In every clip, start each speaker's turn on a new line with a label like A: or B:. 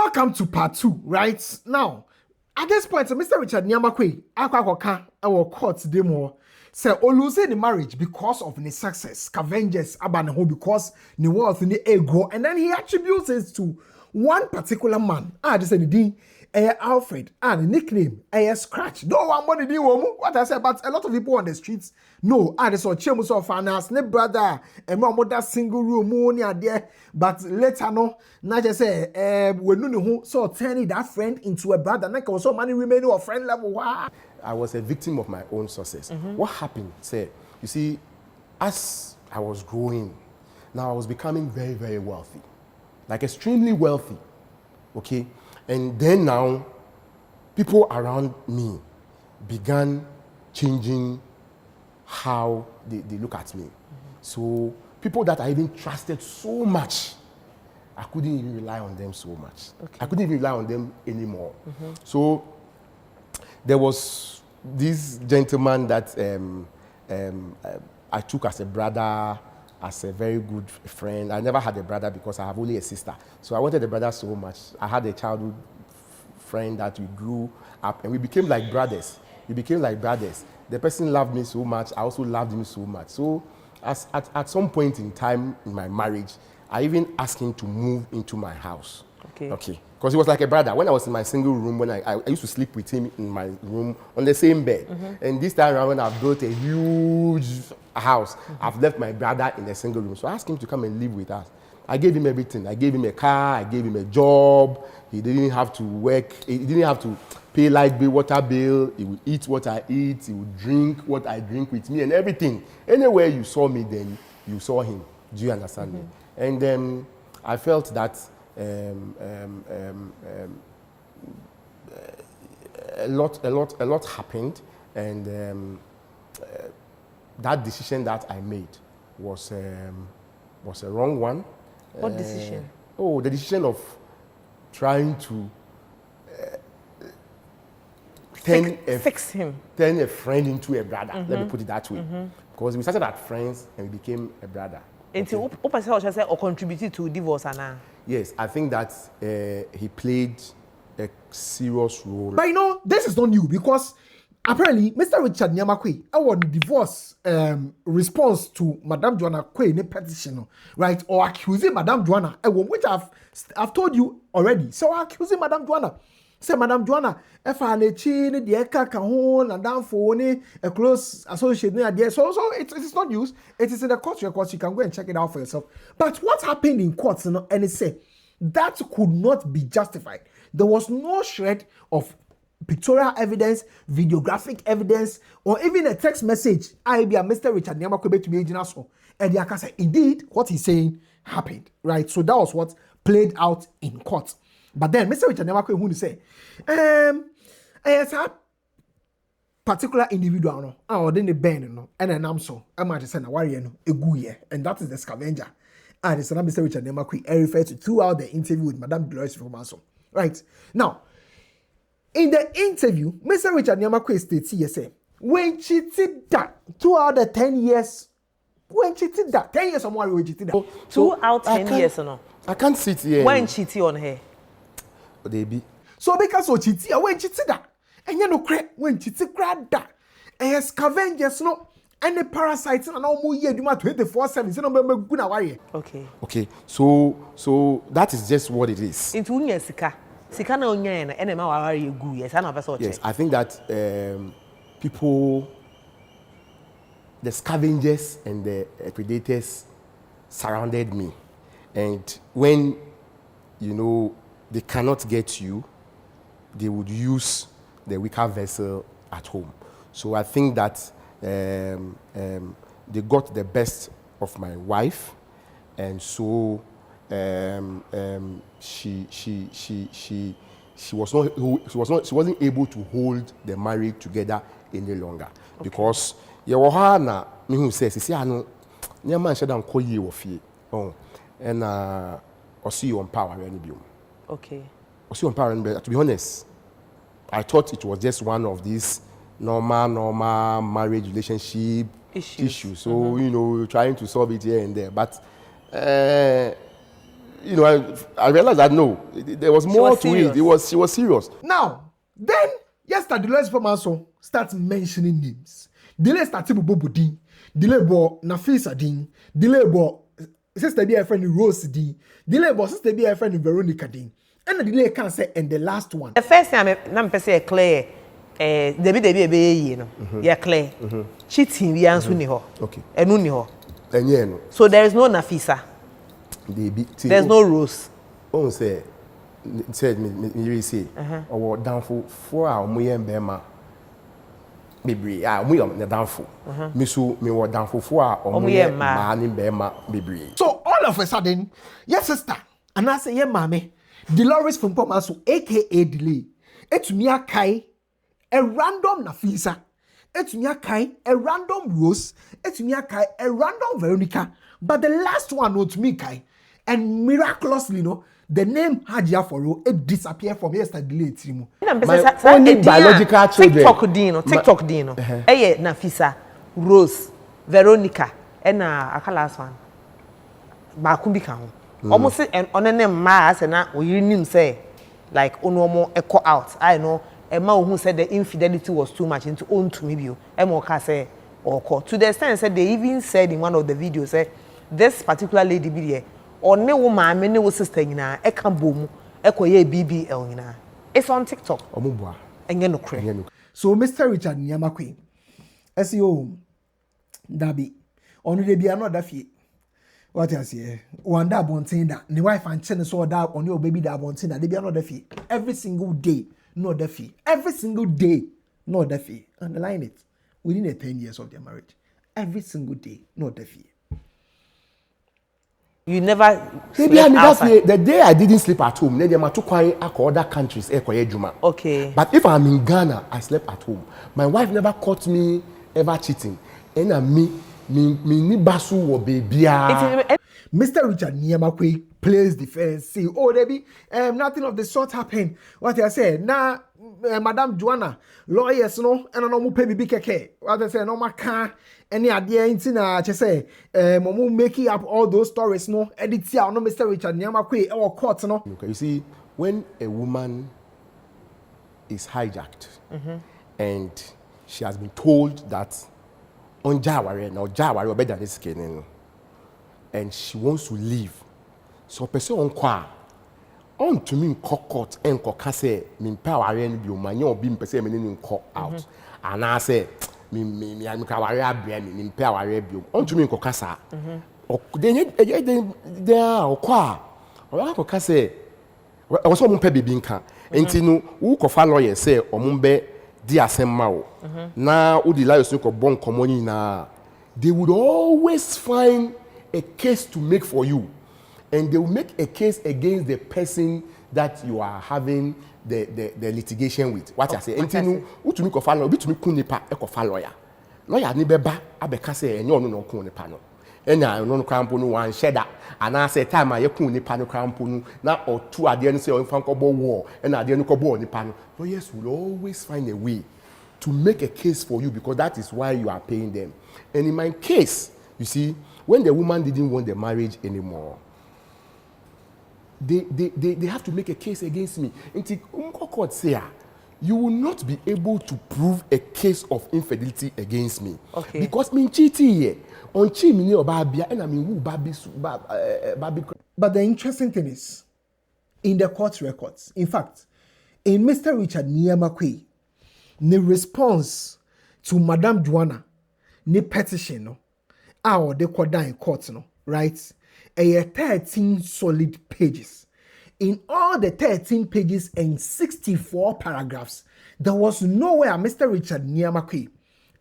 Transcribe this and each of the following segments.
A: Welcome to part 2, right? Now, at this point, Mr. Richard Nii Armah akwakoka our court demo say o lose the marriage because of the success, scavengers abanho because the wealth in the ego, and then he attributes it to one particular man. This is the Alfred, and the nickname Scratch. No one money the what I said, but a lot of people on the streets know. This is Chemus of finance, ne brother, and my mother single room money there. But later no, not just say we know who so turning that friend into a brother. Like also money remaining or friend level. Wow.
B: I was a victim of my own success. What happened? Say, you see, as I was growing, now I was becoming very, very wealthy, like extremely wealthy. Okay. And then now, people around me began changing how they look at me. So people that I even trusted so much, I couldn't even rely on them so much. Okay. I couldn't even rely on them anymore. So there was this gentleman that I took as a brother, as a very good friend. I never had a brother because I have only a sister. So I wanted a brother so much. I had a childhood friend that we grew up and we became like brothers. We became like brothers. The person loved me so much. I also loved him so much. So at some point in time in my marriage, I even asked him to move into my house. Okay. Because he was like a brother. When I was in my single room, when I used to sleep with him in my room on the same bed. And this time around, when I built a huge house, I've left my brother in a single room. So I asked him to come and live with us. I gave him everything. I gave him a car. I gave him a job. He didn't have to work. He didn't have to pay light bill, water bill. He would eat what I eat. He would drink what I drink with me and everything. Anywhere you saw me, then you saw him. Do you understand me? And I felt that a lot happened, and that decision that I made was a wrong one.
C: What decision?
B: The decision of trying to turn a friend into a brother. Let me put it that way, because we started as friends and we became a brother.
C: And so, or contributed to divorce, Anna?
B: Yes, I think that he played a serious role.
A: But you know, this is not new because apparently Mr. Richard Nii Armah our divorce response to Madame Joanna Quay petition, right? Or accusing Madame Joanna, which I've told you already. So accusing Madame Joanna. Say Madame Joanna, if I need the eka kahon and down for a close associate near there. So it's not news. It is in the court records. You can go and check it out for yourself. But what happened in courts, and it said that could not be justified. There was no shred of pictorial evidence, videographic evidence, or even a text message. I be a Mr. Richard Nii Armah to be so. And the Aka said, indeed, what he's saying happened, right? So that was what played out in court. But then Mr. Richard Nii Armah who say, as a particular individual, no, or then the band, no, and then I'm so, I might say, a warrior, no, a guye, and that is the scavenger. And it's Mr. Richard Nii Armah I referred to throughout the interview with Madame Dolores Romanso. Right now, in the interview, Mr. Richard Nii Armah states here, say, when she did that throughout the 10 years, when she did that, 10 years or more, when she did that.
C: Throughout 10 years or no?
B: I can't sit here.
C: When she did on her.
B: Baby.
A: So because of chiti, when chiti that, and you know, when chiti grad that, and scavengers no, and the parasites and all more year, you might 24/7. No, remember good away.
B: Okay. So that is just what it is.
C: Into unya sika na unya na ene ma wawari egu yes, I know person.
B: Yes, I think that people, the scavengers and the predators surrounded me, and when they cannot get you, they would use the weaker vessel at home. So I think that they got the best of my wife, and so she wasn't able to hold the marriage together any longer, because Yohana me who says see ano near man shall call you of ye and or see you on power any biom.
C: Okay.
B: To be honest, I thought it was just one of these normal marriage relationship issues. So trying to solve it here and there. But you know, I realized that no, there was more to it. She was serious.
A: Now, then, yesterday, the last so start mentioning names. Delay started with Bobo Din, delay bo Nafisa Din, delay bo sister be a friend Rose Din, delay bo sister be a friend Veronica Din. And the delay can say, and the last one.
C: The first time I'm say clear, you know, yeah, clear. Cheating, we answer ni ho.
B: Okay.
C: Enu ni ho.
B: No.
C: So there is no Nafisa. There's no Rose.
B: Oh, said me really say, or downfall for our Muyen Bema. Baby, we are the downfall. Misu, me were downfall for our Muyen man in Bema, baby.
A: So all of a sudden, yes, sister, and I say, yeah, mammy, Dolores from Pomaso, aka Delay, it's me a kai, a random Nafisa, it's me a kai, a random Rose, it's me a kai, a random Veronica, but the last one was me kai, and miraculously, the name Hajia Foro, it disappeared from yesterday.
B: My only biological children.
C: TikTok Dino. Eye Nafisa, Rose, Veronica, and a last one. Bakumbi Kang. Almost on a name mass and now we name say like Onomo echo out. I know a man who said the infidelity was too much into own to me view. Emoka say or call. To the extent said they even said in one of the videos say this particular lady be here. Or no woman, many was sister in a can boom, echo ye BBL in a. It's on TikTok. And you know,
A: so Mr. Richard Nyamakwe, SEO, Dabi, only they be another fee. What I say, one day bontin that, the wife and children saw that on your baby that bontin that they be another fee. Every single day, no the fee. Every single day, no the fee. Underline it. Within the 10 years of their marriage. Every single day, no the fee.
C: You never
B: sleep outside. The day I didn't sleep at home, then I took other countries.
C: Okay.
B: But if I'm in Ghana, I slept at home. My wife never caught me ever cheating. And me basu wo baby.
A: Mr. Richard Nyamakwe plays defense. Say, oh, Debbie, nothing of the sort happened. What I said, now, Madam Joanna, lawyers, no, and I no pay me big keke. What I say, no, my car, any idea in Tina, just say, Momu making up all those stories, no, edit here, no, Mr. Richard Nyamakwe, or court, no.
B: Okay, you see, when a woman is hijacked and she has been told that on Jawari, now Jawari, better than this skin, and she wants to leave. So person on kwa on to me court and kokase me power and be my young being person me court out. And I say me I kawari abia me power review on to me kokasa. They are kwa or kokase o so mo pe bibi nka enti no wo kofa lawyer say o mo be di asema o na wo di lawyer so ko bon komoni na they would always find a case to make for you, and they will make a case against the person that you are having the litigation with. What I say, entinu utumi ko fa lawyer, bitumi kun nipa e ko fa lawyer. Lawyer ni beba abeka say enye onu no kun nipa no. Enya no krampo no wan sheda ana say time a ye kun nipa no krampo no na otu ade no say o fan ko bo war na ade no ko bo nipa no. Lawyers will always find a way to make a case for you because that is why you are paying them. And in my case, you see, when the woman didn't want the marriage anymore, they have to make a case against me. Until court say, you will not be able to prove a case of infidelity against me.
C: Okay.
B: Because me cheating here. On chi me or babia and I mean who baby.
A: But the interesting thing is, in the court records, in fact, in Mr. Richard Nyamakwe, the response to Madam Joanna, the petition, no, or they call down in court, no, right? 13 solid pages. In all the 13 pages and 64 paragraphs, there was nowhere Mr. Richard Nyamakwe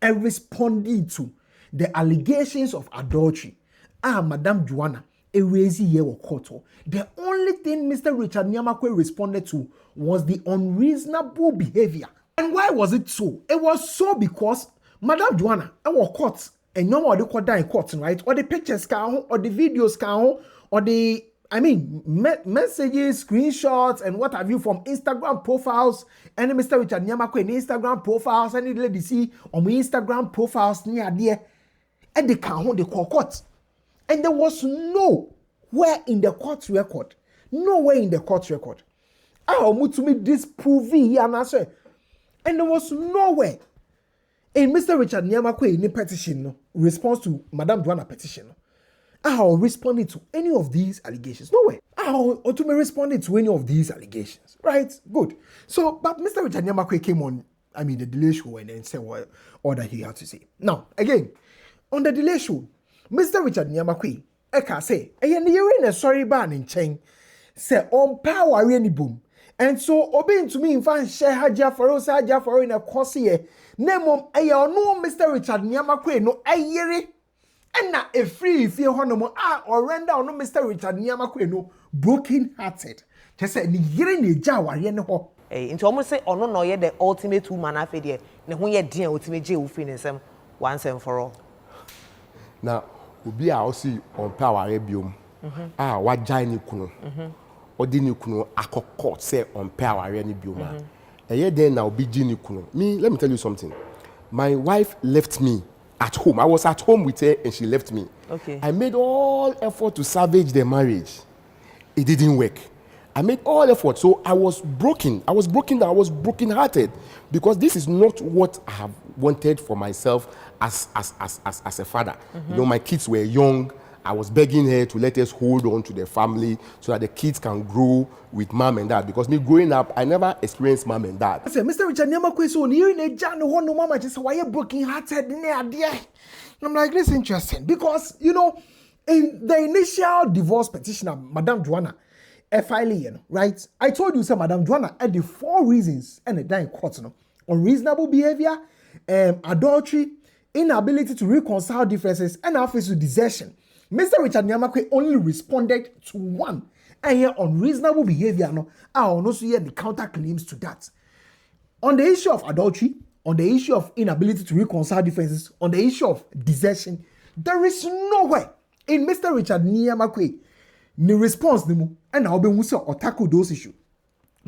A: responded to the allegations of adultery. Madam Joanna, a raising year or quarter. The only thing Mr. Richard Nyamakwe responded to was the unreasonable behavior. And why was it so? It was so because Madam Joanna, our court, and no more they could die in court, right? Or the pictures can, or the videos can, or the messages, screenshots, and what have you from Instagram profiles, and Mr. Richard Nyamakwe in Instagram profiles, and the lady see on my Instagram profiles near there, and they can hold the court. And there was no nowhere in the court record. Nowhere in the court record. To me disprove and answer. And there was nowhere in Mr. Richard Nii Armah in the petition, response to Madam Joanna petition. How responded to any of these allegations? Nowhere. How to me responded to any of these allegations? Right? Good. So, but Mr. Richard Nii Armah came on, the delay show and then said what all that he had to say. Now, again, on the delay show, Mr. Richard Nii Armah eka say, in a sorry ban in chain, say on power any boom. And so, obeying to me in fan share Haja for in a course here. Nemo, no Mr. Richard Nii Armah no ayere. And na a free fear honomo or render no Mr. Richard Nii Armah no broken hearted. Just say ni yere ni jawa ye ho.
C: Into almost say ono no ye the ultimate woman afi there. Ne ho ye den ultimate je wo fi nsem once and for all.
B: Now, obi a osi on power biom. Wajai ni kunu. Odi ni kunu akokot say on power ni biom. Eye den na obi ji ni kunu. Me, let me tell you something. My wife left me at home. I was at home with her and she left me.
C: Okay.
B: I made all effort to salvage the marriage. It didn't work. I made all effort. So I was broken. I was brokenhearted because this is not what I have wanted for myself as a father. You know, my kids were young. I was begging her to let us hold on to the family so that the kids can grow with mom and dad. Because me growing up, I never experienced mom and dad.
A: I said, Mr. Richard Nii Armah so near in a jan no mama just why you broken hearted near dear. I'm like, this is interesting because in the initial divorce petition of Madam Joanna, filing, right? I told you, sir, Madam Joanna had the 4 reasons and a dying court, unreasonable behavior, adultery, inability to reconcile differences, and offensive desertion. Mr. Richard Nii Armah only responded to 1. And here unreasonable behavior, I also hear the counterclaims to that. On the issue of adultery, on the issue of inability to reconcile differences, on the issue of desertion, there is nowhere in Mr. Richard Nii Armah the response and I'll be or tackle those issues.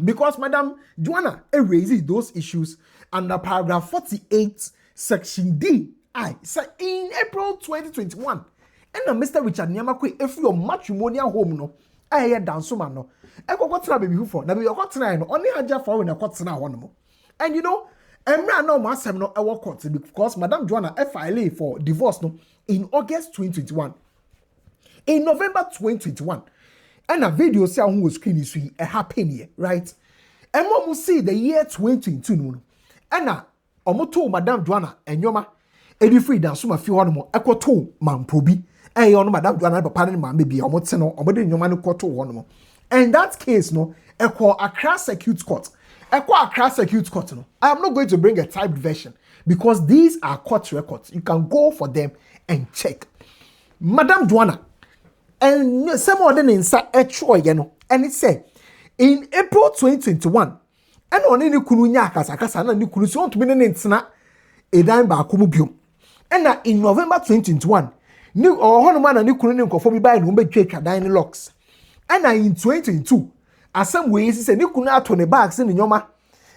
A: Because Madam Joanna raises those issues under paragraph 48, section D. In April 2021. And Mr. Richard Nii Armah if your matrimonial home I hear dance man no. I go to baby who for. Na be your court na no. Only Haja for in a court na one. And Emra no masem no ewo court because Madam Joanna filed for divorce in August 2021. In November 2021, and a video say who was screen is a happen here, right? And mom will see the year 2022 no. And omoto Madam Joanna and Yoma edi free dance ma fi hono ekoto mamprobi. And you Madam Joanna papa ne ma baby omote no omode nyoma no koto hono. And that case no ekọ Accra Circuit Court. Accra Circuit Court no. I am not going to bring a typed version because these are court records. You can go for them and check. Madam Joanna and some other names are and it said in April 2021 and on any kununya kasa na ni kunu so to be ntina edan ba akomu biom. And in November 2021 ni hono man na ni kunu ni nkofo bi bai no be twetwa dan locks. And in 2022 asem we say ni kunu ato ne bags ni nyoma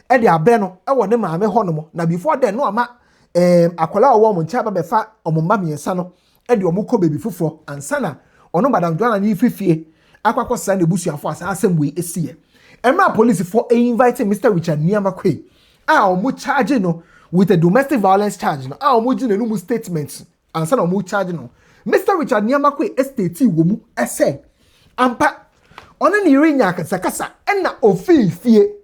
A: e de abe no e wo ne maame hono mo na before then no ama akola owo mo ncha ba befa omomba miensa no e de omukọ baby fufuro ansana ono Madam Joanna ni fifie akwakọ sa na ebusuafo asa asem we esie. Emma police for inviting Mr. Richard Nii Armah omo charge no with a domestic violence charge no omo gi nenu statements ansana omo charge no Mr. Richard Nii Armah estate wo mu ese ampa ono ni rinya kasa na ofifie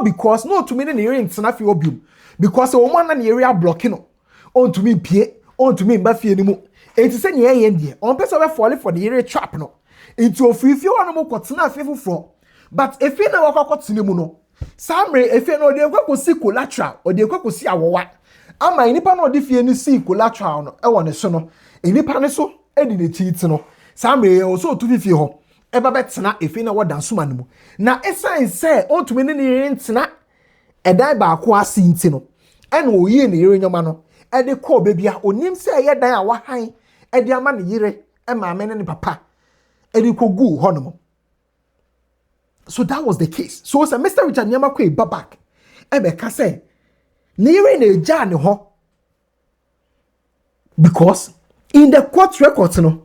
A: because no to me na rin tsena fi obium because omo na na area blocking no on to me pie on to me mba fie ni mu enti se nye ye ndie on person we fall for the area trap no into ofifie ono mo kwotena afefo fro but if you na wakotena mu no samre efie no de kwakosi collateral o de kwakosi awowa ama enipa no de fie ni si collateral no e won so no enipa ne so edi ne cheat no samre o so to fie ho eba betena efie na wodan soma no mu na esan se on to me ne ntena edan ba ko asinti no ena oyi ne yere nyoma no e de call bebia onim se ye dan a wahan e de ama ne yere e maame ne papa e de kogu ho no. So that was the case. So Mr. Richard Nii Armah ba back e be ka say ne yere na eja ne ho because in the court records no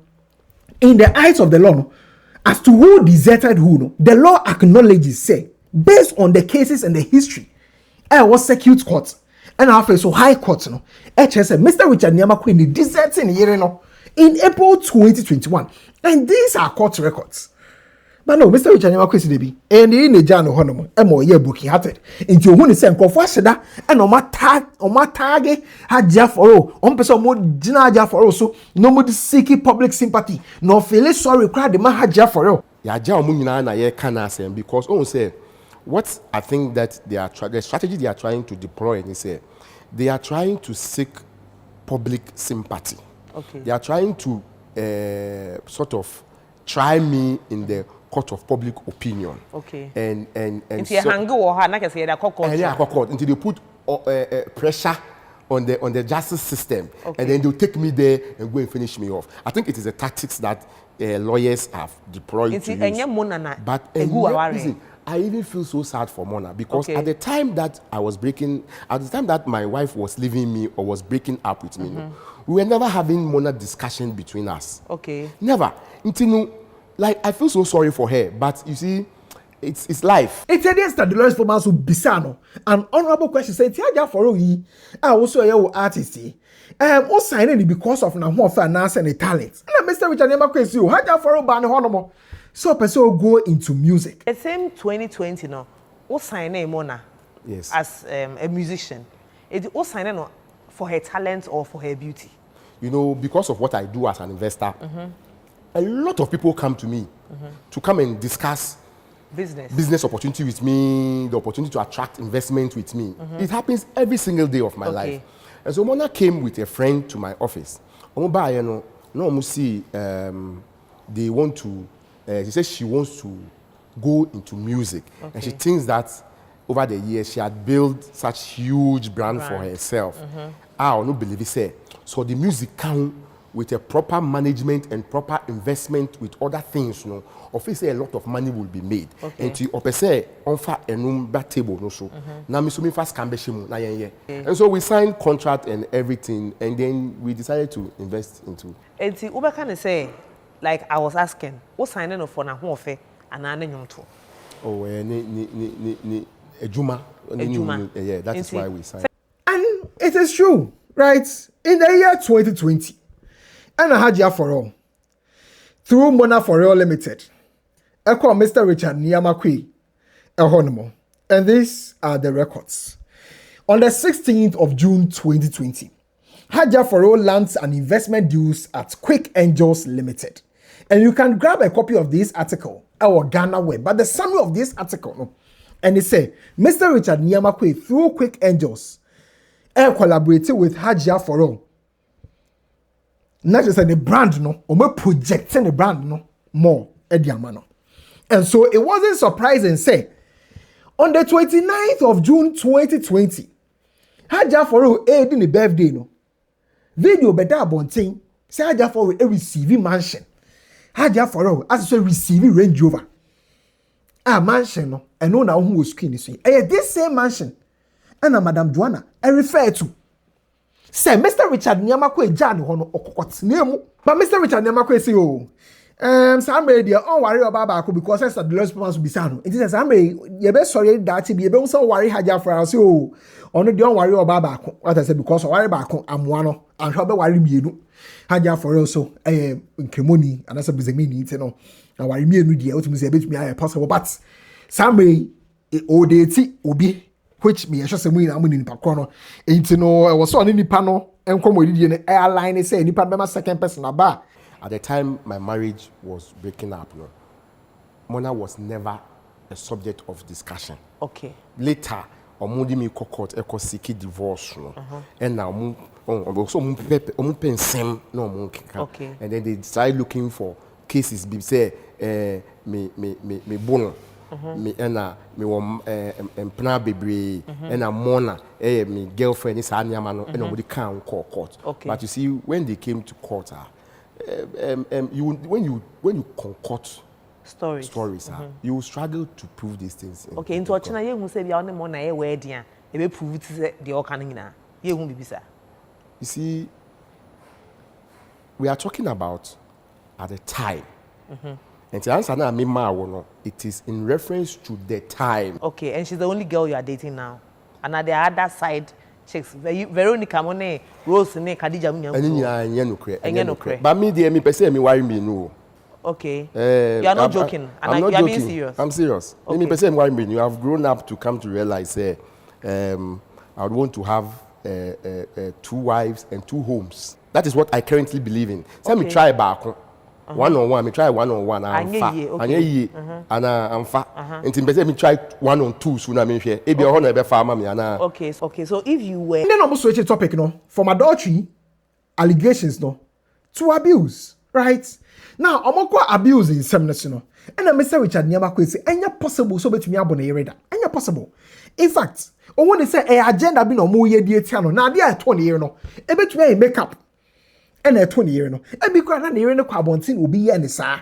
A: in the eyes of the law, no, as to who deserted who, no, the law acknowledges, say, based on the cases and the history, was circuit court, and after so high court, no, said Mr. Richard Nii Armah Quaye deserted in April 2021, and these are court records. But no, Mr. Richard Nii Armah Quaye debi, and in the Jan Honomo, ye bookie hearted into when he sent Confashada and on my tag had Jafforo, on person more Jina Jafforo, so no more seeking public sympathy, nor feeling sorry, cried the man had Jafforo.
B: Ya Jamunina na ye can answer because on say what I think that the strategy they are trying to deploy is say they are trying to seek public sympathy.
C: Okay.
B: They are trying to sort of try me in the court of public opinion.
C: Okay.
B: And
C: so,
B: until they put pressure on the justice system,
C: okay.
B: and then they'll take me there and go and finish me off. I think it is a tactics that lawyers have deployed to use. But listen, I even feel so sad for Mona because at the time that my wife was leaving me or was breaking up with me, we were never having Mona discussion between us.
C: Okay.
B: Never. Until like I feel so sorry for her, but you see, it's life.
A: It's against the lawyers for Masu Bisano. An honorable question say, Tiaja for you, I also a artist. All signing because of now finance and talent. And Mr. Richard Nii Armah Quaye you had for a ban honorable. So person go into music.
C: The same 2020 no. What signing Mona?
B: Yes.
C: As a musician. It all signing for her talent or for her beauty.
B: You know, because of what I do as an investor, a lot of people come to me to come and discuss business opportunity with me, the opportunity to attract investment with me. It happens every single day of my life. And so Mona came with a friend to my office. They want to, she says she wants to go into music. And she thinks that over the years she had built such huge brand for herself. I don't believe it. So the music count with a proper management and proper investment with other things, you know, obviously a lot of money will be made. And to opese onfa enum table no so. Na mi so mi fast kambeshim na yen. And so we signed contract and everything, and then we decided to invest into.
C: And see, Uber can say, like I was asking, what signing of for na ho ofe anane nyonto?
B: Oh, ni ejuma. Yeah, that is why we signed.
A: And it is true, right? In the year 2020. And I had ya for all through Mona for All Limited. I call Mr. Richard Nii Armah Quaye a honomo. And these are the records. On the 16th of June 2020, Haja for All lands an investment deals at Quick Angels Limited. And you can grab a copy of this article our Ghana web. But the summary of this article, no, and it say Mr. Richard Nii Armah Quaye through Quick Angels collaborated with Haja for All. Not just the brand, no, or projecting the brand, no, more ediamano. And so it wasn't surprising, say, on the 29th of June 2020, Haja for All in the birthday, no, video better bonting, say Haja for All a receiving mansion. Haja for All as a receiving Range Rover. Mansion, no, and no now who was screen is this same mansion, and Madam Joanna, I refer to. Say, Mr. Richard Nii Armah Quaye Jan hono okokot name. But Mr. Richard Nii Armah Quaye say, oh, some ready, don't worry about Bako because that's the last response to be sound. It is, I'm ready, you best sorry that be able to worry Haja for us. Oh, only don't worry about Bako. What I said, because I worry Bako, I'm one, and how about worry me, Haja for also, in Kimoni, and that's a busy meaning, you know, and worry me and the ultimate bit me, I possible, but some way, oh, they will be. Which me, I just say, I'm in Pacono. Ain't no, I was on any panel and come with the airline. Say, any panel, second person about.
B: At the time my marriage was breaking up, you know, Mona was never a subject of discussion.
C: Okay.
B: Later, Omudi me court echo seek divorce, you know, and now also pensem no
C: okay.
B: And then they started looking for cases. Be say, me bono. Me ena me wom empna bebre ena Mona me girlfriend is anyama no ena we can call court. But you see when they came to court when you concoct stories you struggle to prove these things.
C: Okay, into ochina ye hu say bia one Mona ye we dia e be prove it say the all kan nyina ye hu bibisa.
B: You see, we are talking about at the time. And the answer now, no, it is in reference to the time.
C: Okay, and she's the only girl you are dating now. And at the other side, chicks, Veronica, Monet, Rose, and Khadija.
B: But me person, me worry me no.
C: Okay. You are not joking.
B: I'm not
C: you are
B: joking.
C: being serious.
B: I'm serious.
C: Okay.
B: Me person, worry me. You have grown up to come to realize, I would want to have 2 wives and 2 homes. That is what I currently believe in. So me try back. One-on-one, me try one-on-one. I'm fat. And I'm fat. Until me try 1-on-2 soon. I'm here. Ebi ohon ebe farmer me ana.
C: Okay. So if you were.
A: And then I'm switching topic, from adultery, allegations, to abuse, right? Now, I'm going to abuse in some, and I'm Mr. Richard Nii Armah say, "Anya possible so bet me abone yereda. Anya possible. In fact, I want to say a agenda be no more year tiano. Now they are 20 year no. E bet me make up. And a 20 year no. E be kwa na year no kwa bontin will be here ni sa.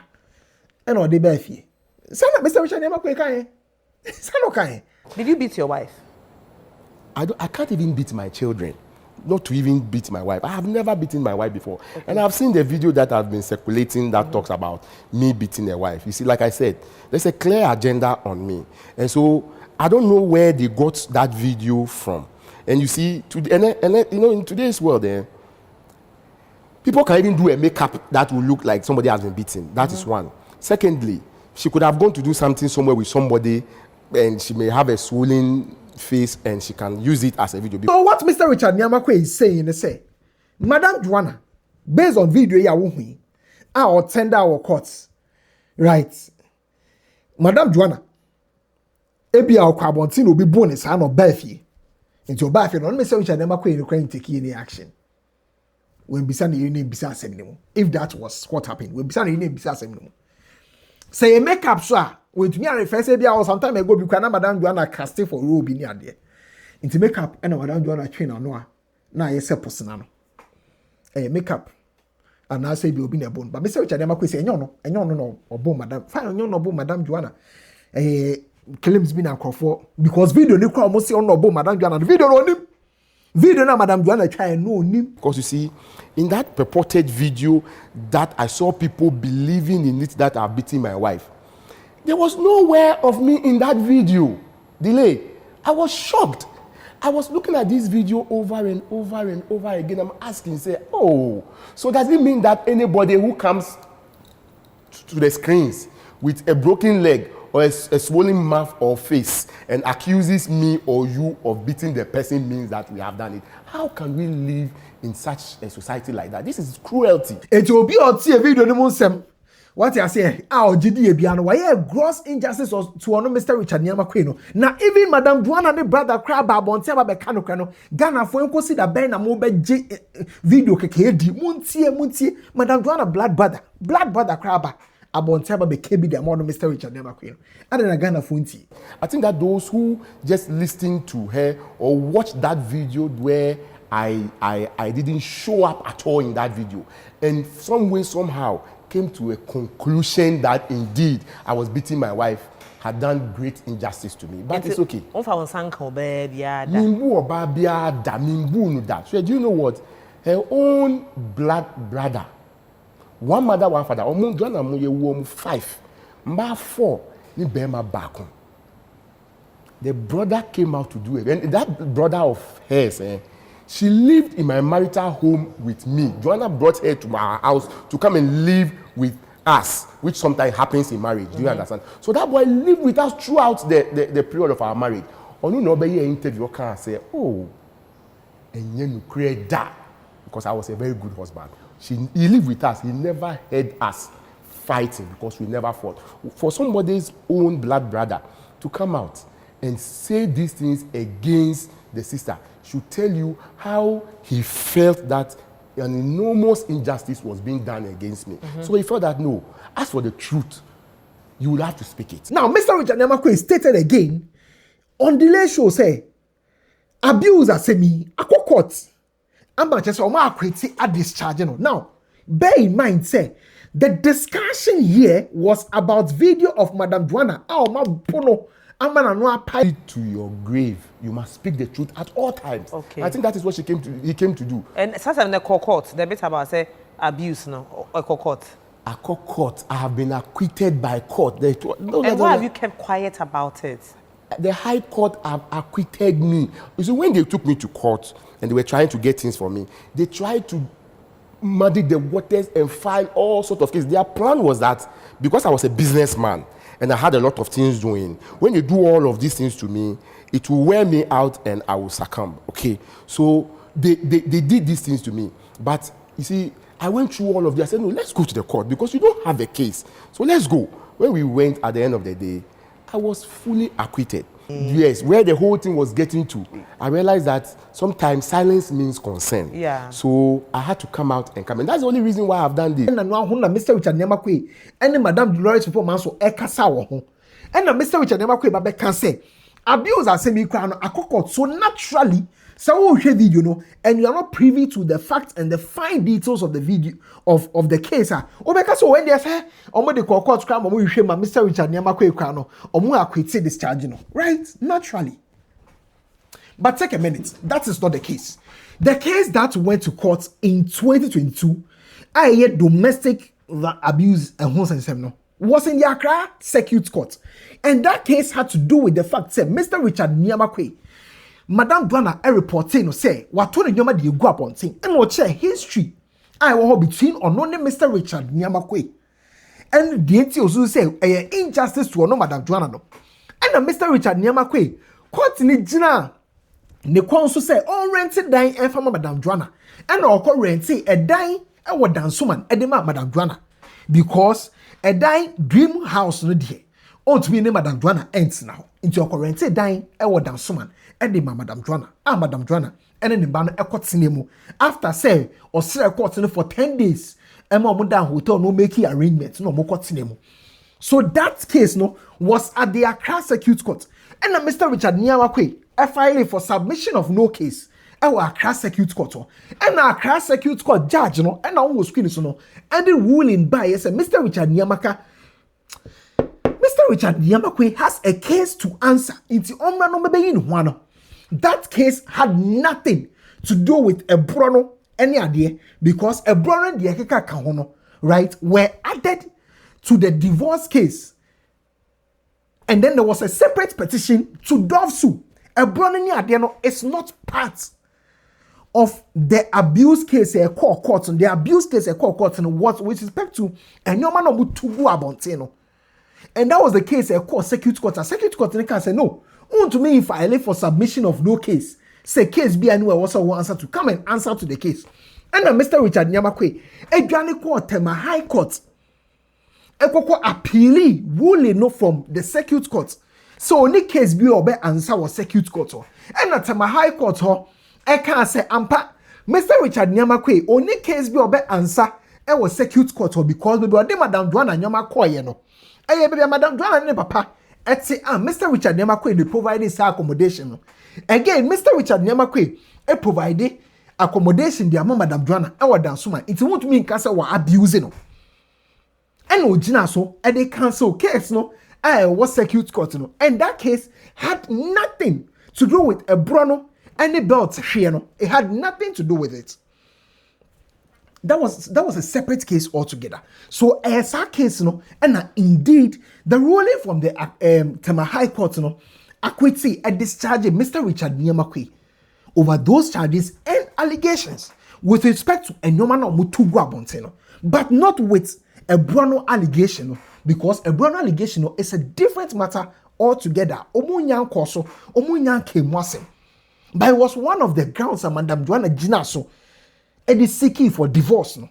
A: And all the befi. Sana Mr. Richard Nii Armah kai. Sana kai.
C: Did you beat your wife?
B: I can't even beat my children. Not to even beat my wife. I have never beaten my wife before. Okay. And I've seen the video that has been circulating that talks about me beating a wife. You see, like I said, there's a clear agenda on me. And so I don't know where they got that video from. And you see, in today's world, people can even do a makeup that will look like somebody has been beaten. That is one. Secondly, she could have gone to do something somewhere with somebody and she may have a swollen face and she can use it as a video.
A: So what Mr. Richard Nii Armah is saying is say, Madam Joanna, based on video ya wuhui, or tender our courts, right? Madam Joanna, ebi our kwabontin will be bonus and or bafi. Into your bafi, no Mr. Richard Nii Armah in Ukraine take any action. When Bisan the union bisa seminum. If that was what happened, when Bisan the union bisa seminum. Say a makeup sir. With me and first or some time ago because Madam Joanna casting for robe in there. Into makeup and Madam Joanna train on no. Now yes, personal. Makeup. And I say you'll be a bone. But Mr. Richard Nii Armah say no, or bone Madam. Fine, no bone Madam Joanna. Claims been a for because video ni kwa almost on no bone Madam Joanna. The video on him. Video na Madam Joanna try no him.
B: Because you see, in that purported video that I saw people believing in it that are beating my wife. There was nowhere of me in that video. Delay. I was shocked. I was looking at this video over and over and over again. I'm asking, say, oh, so does it mean that anybody who comes to the screens with a broken leg or a swollen mouth or face and accuses me or you of beating the person means that we have done it? How can we live in such a society like that? This is cruelty.
A: It will be on a video no what I say, GD Biano, why gross injustice to Mr. Richard Nii Armah. Now, even Madam Joanna and brother crab Bontia Becano, Ghana for you consider Ben a mobile video kekedi, Muntie, Madam Joanna blood brother crab, Bontia Bekebi, the amount of Mr. Richard Nii Armah. And then a Ghana Funti. I
B: think that those who just listen to her or watch that video where I didn't show up at all in that video, and some way, somehow, came to a conclusion that indeed I was beating my wife, had done great injustice to me. But it's okay. So do you know what? Her own blood brother, one mother, one father, 5, 4, the brother came out to do it. And that brother of hers, she lived in my marital home with me. Joanna brought her to my house to come and live with us, which sometimes happens in marriage. Do you understand? So that boy lived with us throughout the period of our marriage. On you know, by your interview, you can say, oh, and you create that because I was a very good husband. He lived with us. He never had us fighting because we never fought. For somebody's own blood brother to come out and say these things against the sister should tell you how he felt that an enormous injustice was being done against me. So he felt that no, as for the truth, you will have to speak it.
A: Now, Mr. Richard Nii Armah stated again on the late show, say, abuse as me, akwa court. I'm not just a discharge. Now, bear in mind, say, the discussion here was about video of Madam Joanna.
B: To your grave, you must speak the truth at all times.
C: Okay.
B: I think that is what he came to do.
C: And sometimes the court, the bit about say abuse, no, or court.
B: court. I have been acquitted by court.
C: And why have you kept quiet about it?
B: The High Court have acquitted me. You see, when they took me to court and they were trying to get things for me, they tried to muddy the waters and file all sorts of cases. Their plan was that because I was a businessman and I had a lot of things doing, when they do all of these things to me, it will wear me out and I will succumb. Okay, so they did these things to me. But you see, I went through all of this. I said, no, let's go to the court because you don't have a case. So let's go. When we went at the end of the day, I was fully acquitted. Yes, where the whole thing was getting to, I realized that sometimes silence means consent.
C: Yeah.
B: So I had to come out and come. And that's the only reason why I've done this.
A: And now, Mr. Richard Niamakwe, and Madame Dolores performance or Ekasawa. And Mr. Richard Niamakwe can say, abuse a semi-crown, a cockot, so naturally. So we video, you know, and you are not privy to the facts and the fine details of the video of the case. Because when they say, "Omo the court crime, omo you shame Mr. Richard Niamakwe krano, omo acquitted discharge, you know, right? Naturally." But take a minute, that is not the case. The case that went to court in 2022, a domestic abuse and home was in the Accra Circuit Court, and that case had to do with the fact that Mr. Richard Niamakwe. Madame Dwana reporting no say what told nyoma de go abonten and what share history I will between unknown Mr. Richard Niamakwe and the enti osu say injustice to no Madame Dwana no and Mr. Richard Niamakwe court ni gina ne konso say on rented dan e fa Madame Dwana and okọ rented a dan e wo dansoman e de ma Madame Dwana because a dan dream house no de on to be ne Madame Dwana ents now into okọ rented dan e wo dansoman Eddie Madam Joanna, Madam Joanna, and then the banner a court cinema. After say, or say a court for 10 days, Emma Mudan Hotel no making arrangements, no more court cinema. So that case no was at the Accra Circuit Court. And Mr. Richard Niamakwe, a filing for submission of no case. Our Accra Circuit Court. And our Accra Circuit Court judge, no, and our screen so no, and the ruling by Mr. Richard Niamaka. Mr. Richard Niamakwe has a case to answer. It's Omra no maybe in one. That case had nothing to do with a Bruno any idea because a Bruno and the Ekeka Kahono, right, were added to the divorce case. And then there was a separate petition to Dovsu. A Bruno ni idea is not part of the abuse case a court. The abuse case a court what with respect to and your man no tugu abonteno. And that was the case a court circuit court. A circuit court can say no. To me, if I lay for submission of no case, say case be anywhere also will answer to come and answer to the case. And Mr. Richard Niamakwe, a Granny Court, a High Court, a court appealee ruling no from the circuit court. So only case be obe answer was circuit court. And at my High Court, I can say ampa Mr. Richard Niamakwe, only case be obe answer and was circuit court because we were Madame Dwana Niamakwe no. Hey, baby, Madame Dwana ne papa. Mr. Richard Niamakwe they provided sa accommodation. Again, Mr. Richard Niamakwe provided accommodation the Madame Dwana and what dansuma. It won't mean kasa wa abusing no. And ojina so and they cancel case no. I was circuit court no. And that case had nothing to do with a Bruno and the belt here no. It had nothing to do with it. That was a separate case altogether. So as a case, no, and indeed the ruling from the Tema High Court, no, acquitted and discharging Mr. Richard Niamakwe over those charges and allegations with respect to a normal Mutugu Abonteno, but not with a Bruno allegation, because a Bruno allegation is a different matter altogether. Omunyan Koso, Omunyan Kemwasem. But it was one of the grounds of Madame Joanna Ginaso. And is seeking for divorce no.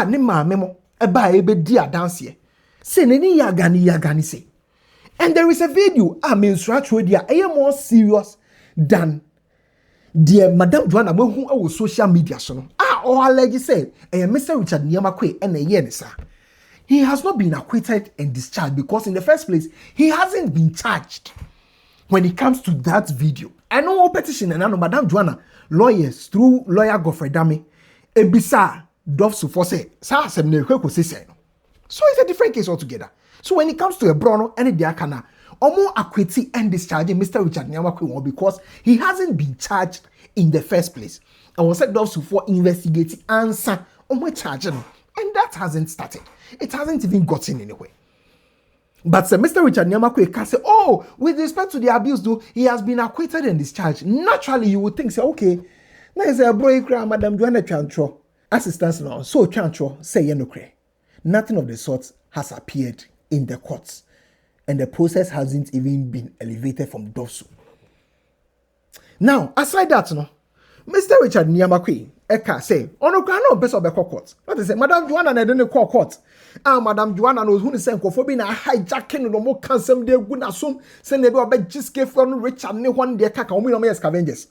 A: Ni memo eba ebe dia dance here. Say neni yagani say. And there is a video menstrual dia more serious than the Madame Joanna who our social media so no. Or allege say Mr. Richard Niamakwe and a he has not been acquitted and discharged because in the first place he hasn't been charged when it comes to that video. I know petition and I know Madame Joanna lawyers through lawyer Godfrey Dami ebisa Dovsu for say so it's a different case altogether. So when it comes to a Bruno and the Akana omo acquitted and discharging Mr. Richard Niamakwe because he hasn't been charged in the first place. I was said Dovsu for investigating answer charging, and that hasn't started. It hasn't even gotten anywhere. But Mr. Richard Nii Armah can say, oh, with respect to the abuse, though, he has been acquitted and discharged. Naturally, you would think, say, okay, now is a boy, Madam Joanna Chantro, assistance now. So Chantro say, nothing of the sort has appeared in the courts, and the process hasn't even been elevated from Dosu. Now, aside that, no, Mr. Richard Nii Armah Eka say, ono kwa no best of the court. What is it? Madam Joanna na didn't call court. Madam Joanna knows who is saying kofobi na hijacking no more cancel de guna sum send the be just give from Richard ne one de kaka omo no me scavengers.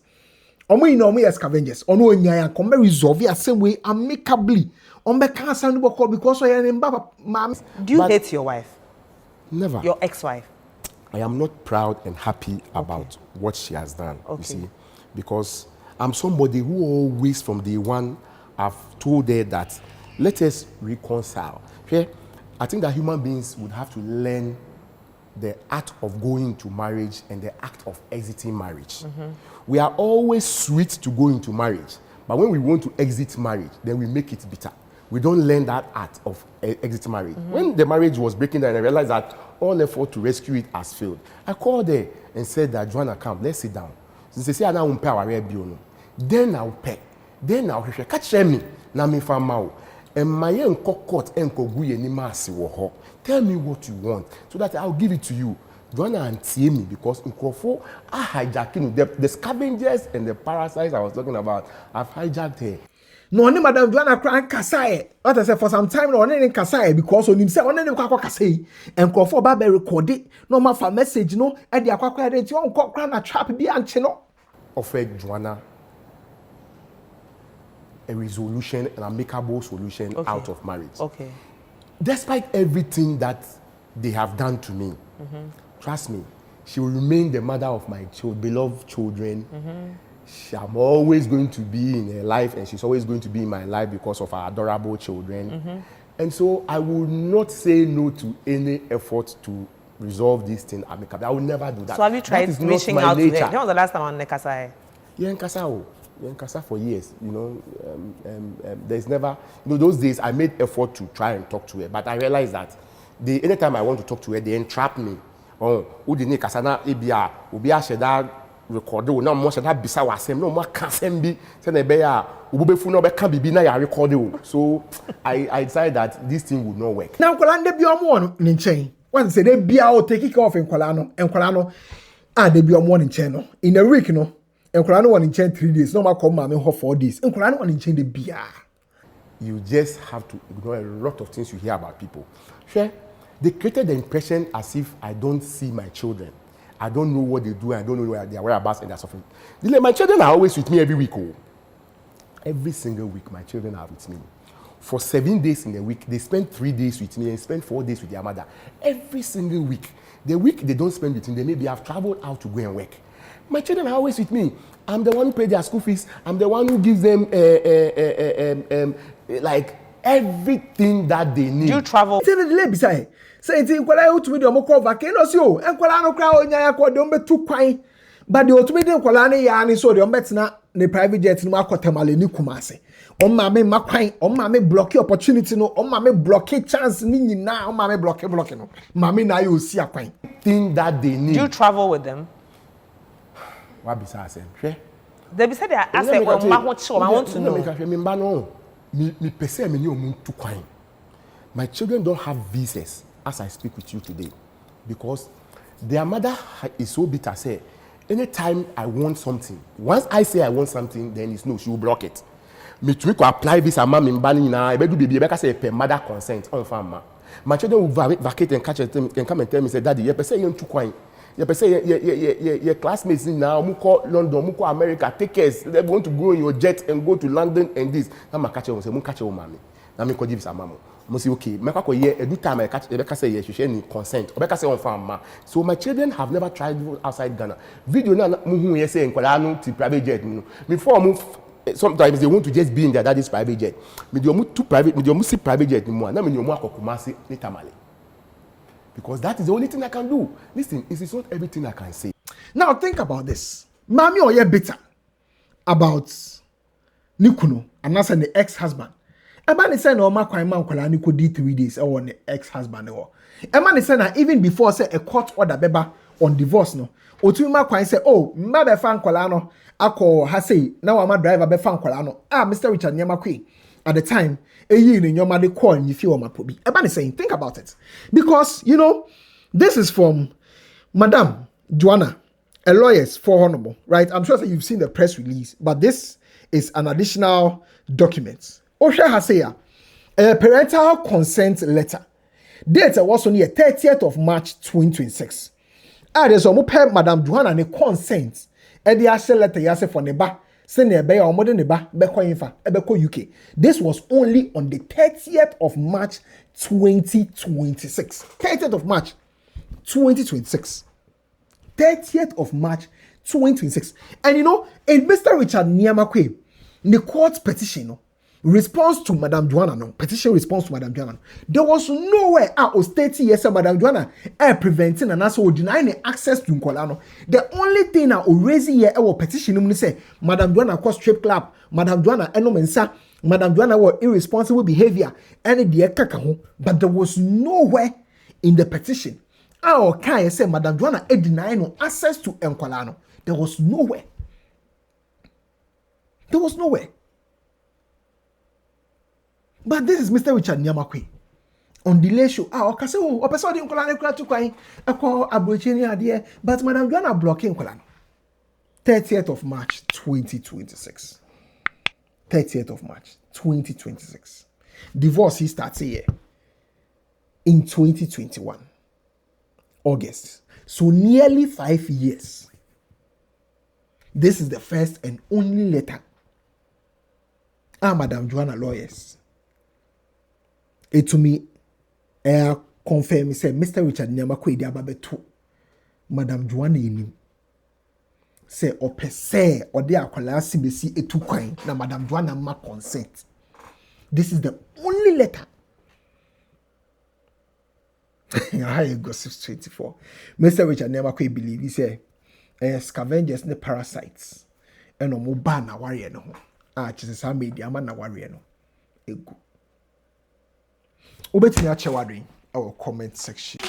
A: Omo no me scavengers. Ono nya come resolve ya same way amicably. On be cancel no call because so yan mbaba mam.
C: Do you hate your wife?
B: Never.
C: Your ex-wife?
B: I am not proud and happy about what she has done, you see, because I'm somebody who always from day one I've told her that let us reconcile. Okay? I think that human beings would have to learn the art of going into marriage and the act of exiting marriage. We are always sweet to go into marriage, but when we want to exit marriage, then we make it bitter. We don't learn that art of exit marriage. When the marriage was breaking down, I realized that all effort to rescue it has failed. I called her and said that, Joanna, come, let's sit down. Since they say I don't pay our bill, then I'll pay. Then I'll catch me. Na me famao. And my court and koguye ni masi woho. Tell me what you want so that I'll give it to you. Joanna and see me because in Krofo, I hijacking the scavengers and the parasites I was talking about. I've hijacked her.
A: No, only Madam Joanna crying Kasai. What I said for some time, no, only Kasai because on himself, only Kasai and Krofo Babe recorded. No matter message, no, and the aqua you won't cock a trap be and chino.
B: Offered Joanna a resolution, an amicable solution out of marriage.
C: Okay.
B: Despite everything that they have done to me, trust me, she will remain the mother of my beloved children. I'm always going to be in her life, and she's always going to be in my life because of our adorable children. And so I will not say no to any effort to resolve this thing amicably. I will never do that.
C: So have you tried reaching out to her? When was the last time on Nekasai?
B: Yeah, in Kasa for years, you know. There's never, you know, those days I made effort to try and talk to her, but I realized that anytime I want to talk to her, they entrap me. Oh, udini kasana ebia ubia sheda record o na mo sheda bisa wasem no mo kasem bi se na be ya ububefu no be kan bibi na ya record o. So I decided that this thing would not work.
A: Now nkwala nde bi omo no ni nchen. What say they bia o take it off nkwala no de bi omo ni nchen no in a week no nkwala no one nchen 3 days no ma come ma me ho 4 days nkwala no one nchen de bia.
B: You just have to ignore a lot of things you hear about people. Sure. They created the impression as if I don't see my children. I don't know what they do. I don't know where they are whereabouts and they're suffering. My children are always with me every week. Oh. Every single week, my children are with me. For 7 days in a week, they spend 3 days with me and spend 4 days with their mother. Every single week. The week they don't spend with me, they maybe have traveled out to go and work. My children are always with me. I'm the one who pays their school fees. I'm the one who gives them like everything that they need.
C: Do you travel?
A: Say it's nkwala out with them call vacations yo nkwala no kra onya ya ko dem betu kwan but the ultimate nkwala ne ya ni so dem betina ne private jet no akotemale ni kumase on ma me makwan on ma me block opportunity no on ma me block chance ni nyina on ma me block no ma me na yo si akwan
B: thing that they need.
C: Do you travel with them?
B: What be say hwe
C: They be said they ask say well ma I want to know.
B: Me pese me ni omu tu kwan. My children don't have visas as I speak with you today because their mother is so bitter. Say, anytime I want something, once I say I want something, then it's no, she will block it. Me to apply visa, mama in Bali na, I do baby, because say per mother consent on farm. My children will vacate and catch it and come and tell me say, Daddy, you say you too quiet. You say your classmates now, muko London, muko America, take us. They want to go in your jet and go to London and this. Now my catch say, catch your mommy. Now me call give some mama. I say okay. Me kwa ye every time I catch, Rebecca say yes, you share consent. Rebecca say on farm. So my children have never tried outside Ghana. Video na muhu ye say nkwala no to private jet. Before move, sometimes they want to just be in their daddy's private jet. Me do mu to private, me do mu see private jet ni mo. Na me do mu akokumasi ni tamale. Because that is the only thing I can do. Listen, it is not everything I can say.
A: Now think about this. Mami oye bitter about Nikuno and that's the ex-husband. Eba ne say na oma kwan man kwala ni kodi 3 days on the ex-husband or. Ema ne say na even before say a court order beba on divorce no. Otumi ma kwan say oh, mma be fa kwala no akọ ha say na wa ma driver be fa kwala no. Ah Mr. Richard Nyamakwe at the time eyi ni nyoma de call ni fi o ma probi. Eba ne saying think about it. Because you know this is from Madam Joanna, a lawyer's for honorable, right? I'm sure that you've seen the press release, but this is an additional document. Osha has say a parental consent letter. Date was on the 30th of March 2026. There's a Madam Joanna ne consent. The actual letter yase for neba. Send a bay or modern neba beko infa ebeko UK. This was only on the 30th of March 2026. 30th of March 2026. 30th of March 2026. And you know, in Mr. Richard Nyamakwe, the court petition, response to Madam Joanna, petition response to Madam Joanna, there was nowhere was 30 years Madam Joanna preventing and also denying access to Nkolano. The only thing that raising here our petition say Madam Joanna cause strip club, Madam Joanna enomensa, Madam Joanna was irresponsible behavior, and the kakaho, but there was nowhere in the petition. Our Kaya said Madam Joanna denying access to Nkolano. There was nowhere. There was nowhere. But this is Mr. Richard Nyamakwe. On delay show, okay, so a person in Nkolano to cry, I call Aborigine idea, but Madam Joanna blocking Nkolano. 30th of March 2026. 30th of March 2026. Divorce he starts here in 2021. August. So nearly 5 years. This is the first and only letter. Madam Joanna lawyers. It to me, confirm say Mr. Richard Nyamakwe di ababe to Madam Joanna inim. Say ope say or de akwala sibesi etu kwan na Madam Joanna ma consent. This is the only letter. I gossip 24. Mr. Richard Nyamakwe believe he say scavengers the parasites and no more ban na warrior no. Chise sa media man na warrior no. Ego. Obetumi ache wadrin our comment section.